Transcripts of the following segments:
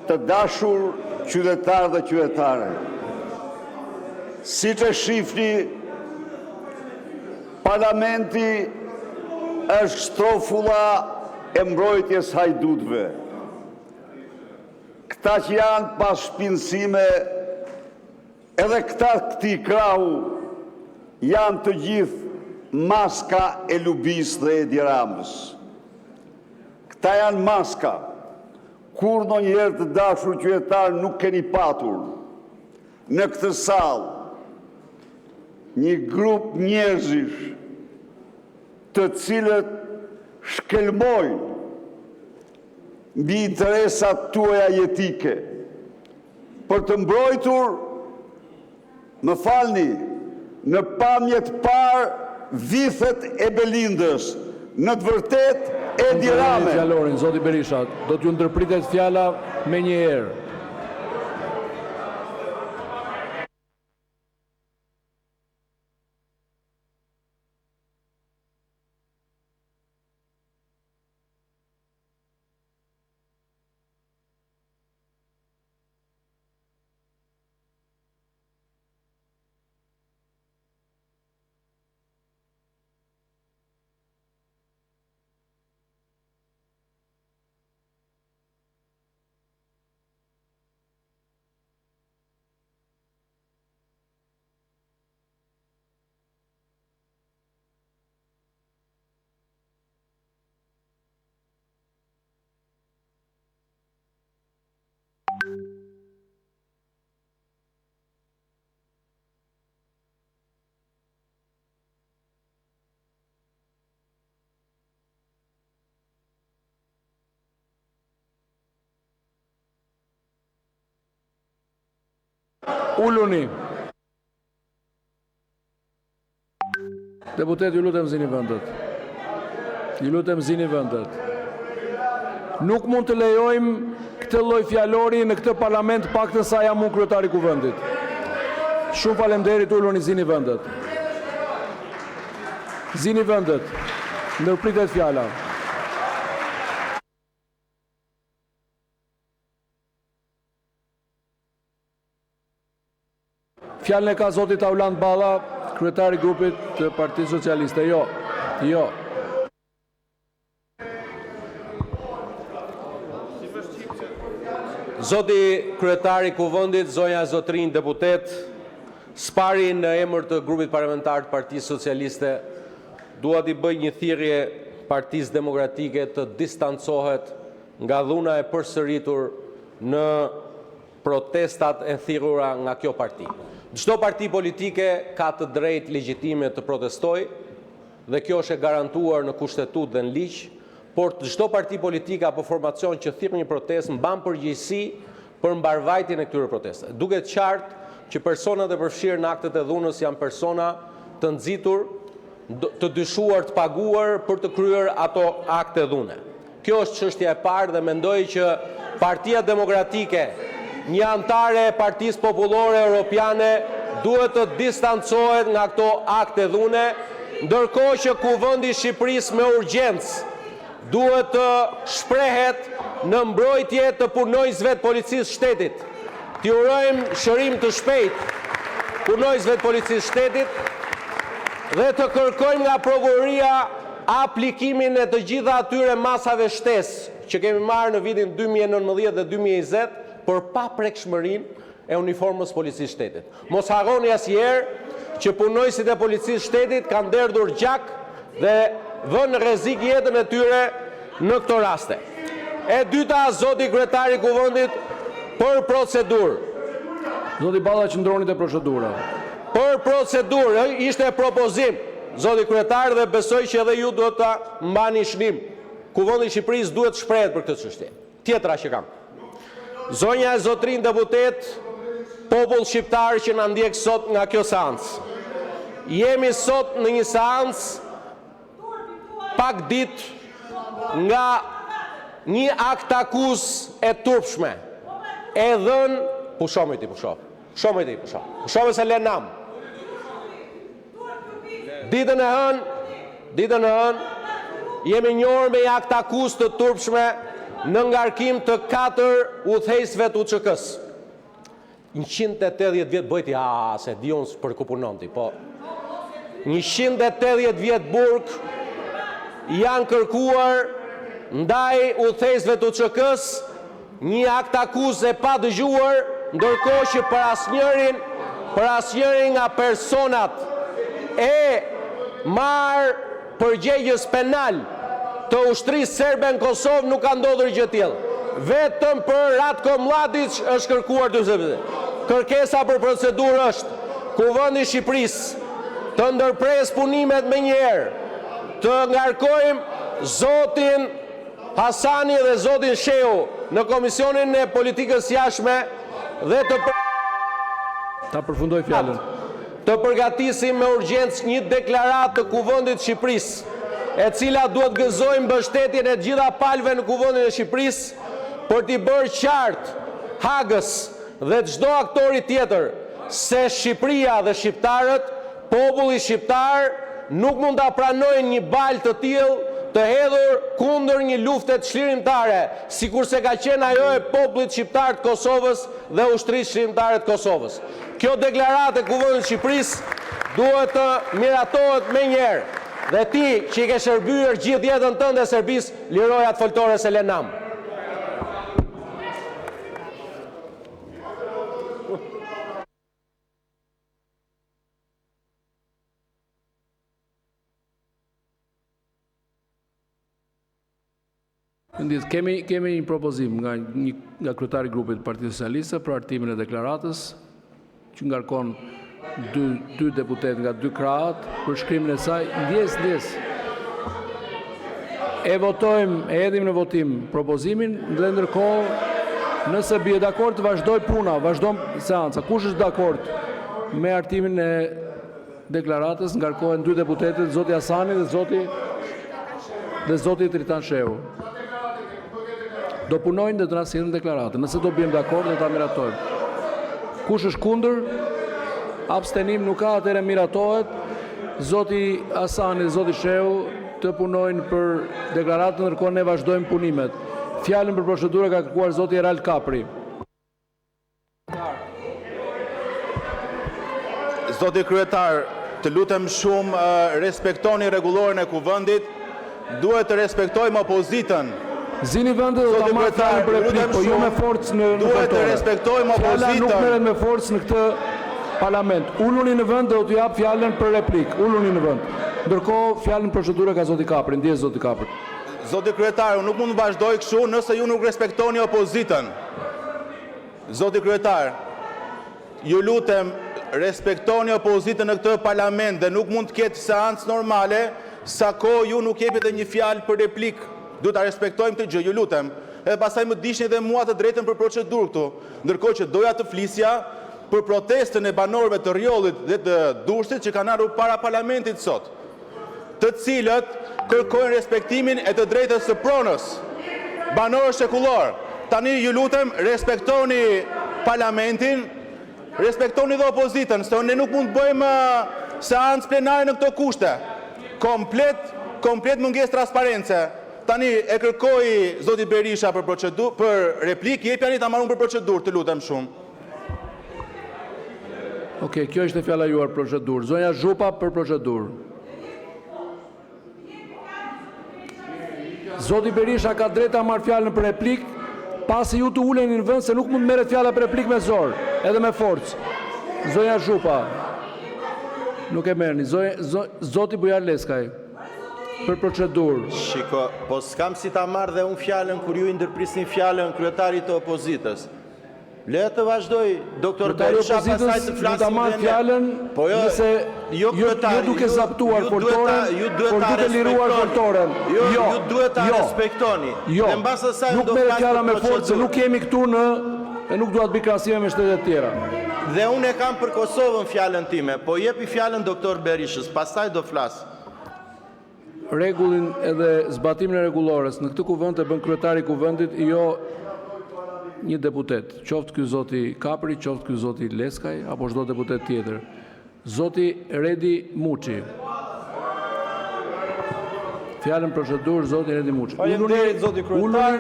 Të dashur qytetarë dhe qytetare, siç e shihni, parlamenti është shtrofulla e mbrojtjes hajdutëve. Këta që janë pas shpinsime, edhe këti krahu, janë të gjithë maska e Lubis dhe Edi Ramës. Këta janë maska. Kur në njerë të dashur qytetarë nuk keni patur në këtë sallë një grup njerëzish të cilët shkelmojnë mbi interesat tuaja jetike për të mbrojtur, më falni, në pamjet parë vithet e Belindës, në të vërtet Edi Rame. Fjalorin, Zoti Berisha, do t'ju ndërpritet fjala me një herë. Ulluni. Deputet, ju lutem zini vendet. Ju lutem zini vendet. Nuk mund të lejojmë këtë lloj fjalori në këtë parlament, paktën sa jam unë kryetari i kuvendit. Shumë faleminderit, ulluni, zini vendet. Zini vendet. Ndërpritet fjala. Fjalën e ka Zoti Taulant Balla, kryetari i grupit të Partisë Socialiste. Jo. Zoti kryetari i kuvendit, zonja Zotrin deputet, spari në emër të grupit parlamentar të Partisë Socialiste, dua t'i bëj një thirrje Partisë Demokratike të distancohet nga dhuna e përsëritur në protestat e thirrura nga kjo parti. Çdo parti politike ka të drejtë legjitime të protestojë dhe kjo është e garantuar në kushtetutë dhe në ligj, por çdo parti politike apo formacion që thirr një protestë mban përgjegjësi për mbarvajtjen e këtyre protestave. Duket qartë që personat e përfshirë në aktet e dhunës janë persona të nxitur, të dyshuar, të paguar për të kryer ato akte dhune. Kjo është çështja e parë dhe mendoj që Partia Demokratike, një antare e Partisë Popullore Europiane, duhet të distancohet nga këto akte dhune, ndërkohë që Kuvendi i Shqipërisë me urgjencë duhet të shprehet në mbrojtje të punonjësve të policisë shtetit. T'i urojmë shërim të shpejtë punonjësve të policisë shtetit dhe të kërkojmë nga prokuroria aplikimin e të gjitha atyre masave shtesë që kemi marrë në vitin 2019 dhe 2020 për paprekshmërinë e uniformës policisë shtetit. Mos harroni asnjëherë që punonjësit e policisë shtetit kanë derdhur gjak dhe vënë në rrezik jetën e tyre në këto raste. E dyta, zoti kryetari i kuvendit, për procedurë. Zoti Balla, qëndroni te procedura. Për procedurë, ishte propozim, zoti kryetar, dhe besoj që edhe ju duhet ta mbani shënim. Kuvendi i Shqipërisë duhet shprehet për këtë çështje. Tjetra që kam. Zonja e Zotrin deputet, popull shqiptar që na ndjek sot nga kjo seancë. Jemi sot në një seancë pak ditë nga një akt akuzë e turpshme. E dhënë, pushome se lenam. Ditën e hënë, jemi njohur me akt akuzë të turpshme në ngarkim të 4 udhëheqësve të UÇK-s. 180 vjet bëjti, se di unë për ku punonti, po 180 vjet burg janë kërkuar ndaj udhëheqësve të UÇK-s një akt akuzë pa dëgjuar, ndërkohë që për asnjërin nga personat e marrë përgjegjës penal të ushtrisë serbe në Kosovë nuk ka ndodhur gjë tillë. Vetëm për Ratko Mladić është kërkuar 40 vjet. Kërkesa për procedurë është Kuvendi i Shqipërisë të ndërpres punimet menjëherë, të ngarkojmë zotin Hasani dhe zotin Shehu në Komisionin e Politikës Jashtme dhe Ta përfundoj fjalën. Të përgatisim me urgjencë një deklaratë të Kuvendit të Shqipërisë, e cila duhet gëzojë mbështetjen e gjitha palëve në Kuvendin e Shqipërisë për t'i bërë qartë Hagës dhe çdo aktori tjetër se Shqipëria dhe shqiptarët, populli shqiptar nuk mund ta pranojnë një balë të tillë të hedhur kundër një lufte të çlirimtare, sikurse ka qenë ajo e popullit shqiptar të Kosovës dhe ushtrisë çlirimtare të Kosovës. Kjo deklaratë e Kuvendit të Shqipërisë duhet të miratohet menjëherë. Dhe ti që i ke shërbyer gjithë jetën tënde Serbisë, liroja të foltore Selenam. Kemi një propozim nga kryetari i grupit Partisë Socialiste për hartimin e deklaratës që ngarkon dy deputet nga 2 krahat për shkrimin e saj. Ndjes. E votojmë, e hedhim në votim propozimin dhe ndërkohë nëse bie dakord vazhdoj puna, vazhdon seanca. Kush është dakord me hartimin e deklaratës, ngarkohen 2 deputetët, zoti Hasani dhe zoti Tritan Shehu. Do punojnë dhe të na sillen deklaratën. Nëse do bëjmë dakord, do ta miratojmë. Kush është kundër? Abstenim nuk ka, atëherë miratohet. Zoti Hasani dhe zoti Shehu të punojnë për deklaratën, ndërkohë ne vazhdojmë punimet. Fjalën për procedurë ka kërkuar zoti Erald Kapri. Zoti kryetar, të lutem shumë respektoni rregulloren e kuvendit. Duhet të respektojmë opozitën. Zini vendet do ta marrë fjalën për replikë, po jo me forcë në duhet të respektojmë opozitën. Fjala nuk merret me forcë në këtë parlament. Uluni në vend dhe do t'ju jap fjalën për replikë. Uluni në vend. Ndërkohë fjalën procedurë ka zoti Kapri. Ndjes zoti Kapri. Zoti kryetar, unë nuk mund të vazhdoj kështu nëse ju nuk respektoni opozitën. Zoti kryetar, ju lutem respektoni opozitën në këtë parlament dhe nuk mund të ketë seancë normale sa kohë ju nuk jepit një fjalë për replikë. Duhet ta respektojmë këtë gjë, ju lutem. Edhe pastaj më dishni edhe mua të drejtën për procedurë këtu, ndërkohë që doja të flisja për protestën e banorëve të Rjollit dhe të Durrësit që kanë ardhur para parlamentit sot, të cilët kërkojnë respektimin e të drejtës së pronës. Banorë shekullor, tani ju lutem respektoni parlamentin, respektoni dhe opozitën, se ne nuk mund të bëjmë seancë plenare në këto kushte. Komplet mungesë transparence. Tani e kërkoi zoti Berisha për procedurë, për replikë, jepjani ta marrun për procedurë, të lutem shumë. Okej, kjo është fjala juar procedurë. Zonja Zhupa për procedurë. Zoti Berisha ka drejt ta marrë fjalën për replikë, pasi ju të uleni në vend se nuk mund merret fjala për replikë me zor, edhe me forcë. Zonja Zhupa. Nuk e merrni. Zoti Bujar Leskaj. Për procedurë. Shiko, po s'kam si ta marrë dhe unë fjalën kur ju i ndërprisni fjalën kryetarit të opozitës. Le të vazhdoj, doktor Berisha, pasaj të flasim dhe ne. Po jo, nëse ju duke zaptuar foltoren, por duke liruar foltoren. Ju duhet ta respektoni. Jo, nuk merret fjala me forcë, nuk jemi këtu e nuk duhet bëj krahasime me shtetet tjera. Dhe unë e kam për Kosovën fjalën time, po jepi fjalën doktor Berishës, pastaj do flas. Rregullin edhe zbatimin e rregullores në këtë kuvend e bën kryetari i kuvendit, jo një deputet. Qoftë ky zoti Kapri, qoftë ky zoti Leskaj apo çdo deputet tjetër. Zoti Redi Muçi. Fjalën procedurë zoti Redi Muçi. Faleminderit zoti kryetar.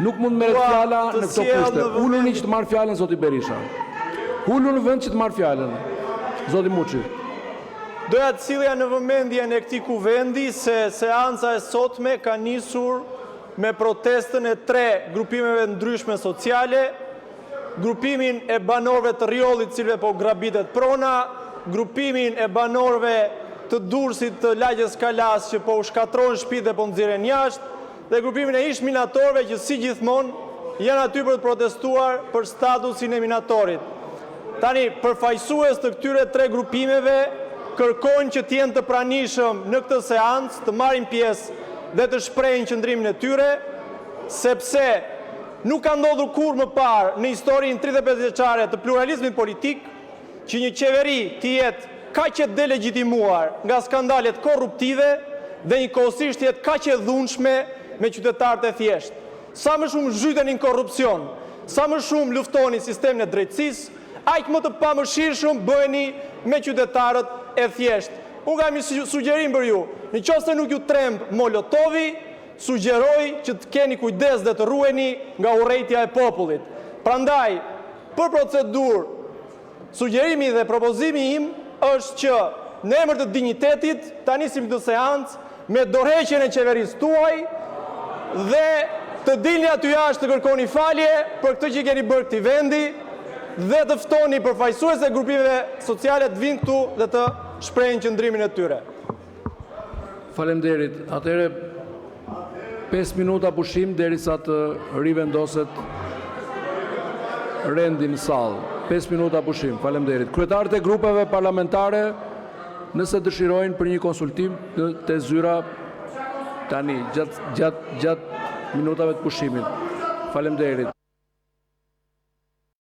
Nuk mund merret fjala të në këto sjell kushte. në vëmendje- Uluni që të marr fjalën zoti Berisha. Ulu në vend që të marr fjalën. Zoti Muçi. Doja të sillja në vëmendjen e këtij kuvendi se seanca e sotme ka nisur me protestën e 3 grupimeve ndryshme sociale, grupimin e banorëve të Rjollit, cilëve po grabitet prona, grupimin e banorëve të Durrësit të Lagjes Kalas që po u shkatron shtëpitë dhe po nxirren jashtë, dhe grupimin e ish minatorëve që si gjithmonë janë aty për të protestuar për statusin e minatorit. Tani, përfaqësues të këtyre 3 grupimeve kërkojnë që t'jenë të pranishëm në këtë seancë, të marrin pjesë dhe të shprehin qëndrimin e tyre, sepse nuk ka ndodhur kurrë më parë në historinë 35 vjeçare të pluralizmit politik që një qeveri të jetë kaq e delegjitimuar nga skandalet korruptive dhe njëkohësisht jetë kaq e dhunshme me qytetarët e thjeshtë. Sa më shumë zhyteni në korrupsion, sa më shumë luftoni sistemin e drejtësisë, aq më të pamëshirshëm bëheni me qytetarët e thjeshtë. Unë kam një sugjerim për ju. Në qoftë se nuk ju tremb Molotovi, sugjeroj që të keni kujdes dhe të ruheni nga urrejtja e popullit. Prandaj, për procedurë, sugjerimi dhe propozimi im është që në emër të dinjitetit ta nisim këtë seancë me dorëheqjen e qeverisë tuaj dhe të dilni aty jashtë të kërkoni falje për këtë që keni bërë këtij vendi dhe të ftoni përfaqësues e grupeve sociale të vinë këtu dhe të shprehin qëndrimin e tyre. Faleminderit. Atëherë 5 minuta pushim derisa të rivendoset rendi në sallë. 5 minuta pushim. Faleminderit. Kryetarët e grupeve parlamentare, nëse dëshirojnë për një konsultim të zyra tani gjatë minutave të pushimit. Faleminderit.